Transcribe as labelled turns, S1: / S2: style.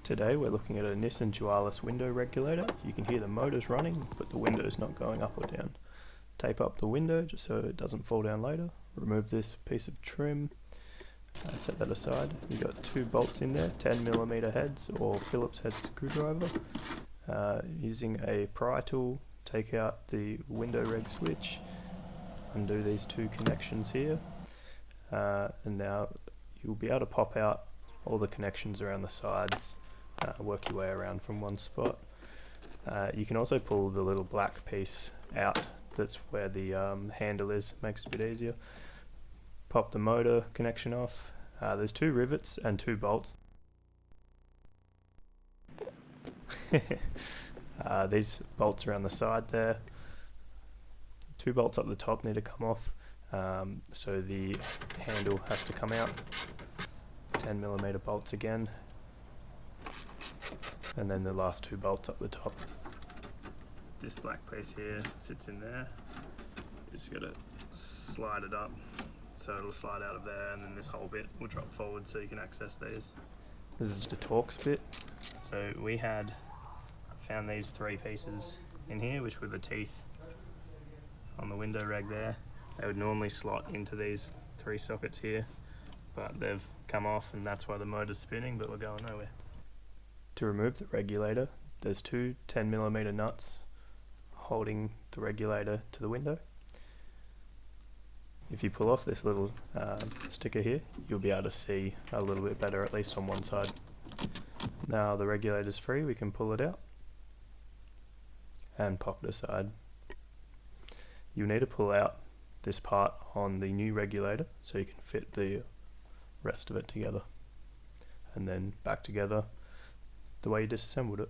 S1: Today we're looking at a Nissan Dualis window regulator. You can hear the motors running, but the window's not going up or down. Tape up the window just so it doesn't fall down later. Remove this piece of trim, set that aside. You've got two bolts in there, 10mm heads or Phillips head screwdriver. Using a pry tool, take out the window reg switch, undo these two connections here, and now you'll be able to pop out all the connections around the sides, work your way around from one spot. You can also pull the little black piece out, that's where the handle is, makes it a bit easier. Pop the motor connection off. There's two rivets and two bolts. These bolts are on the side there. Two bolts up the top need to come off, so the handle has to come out. 10mm bolts again, and then the last two bolts up the top. This black piece here sits in there. You just got to slide it up so it'll slide out of there, and then this whole bit will drop forward so you can access these. This is the Torx bit. So we found these three pieces in here, which were the teeth on the window rag there. They would normally slot into these three sockets here, but they've come off, and that's why the motor's spinning, but we're going nowhere. To remove the regulator, there's two 10mm nuts holding the regulator to the window. If you pull off this little sticker here, you'll be able to see a little bit better, at least on one side. Now the regulator's free, we can pull it out and pop it aside. You'll need to pull out this part on the new regulator so you can fit the rest of it together, and then back together the way you disassembled it.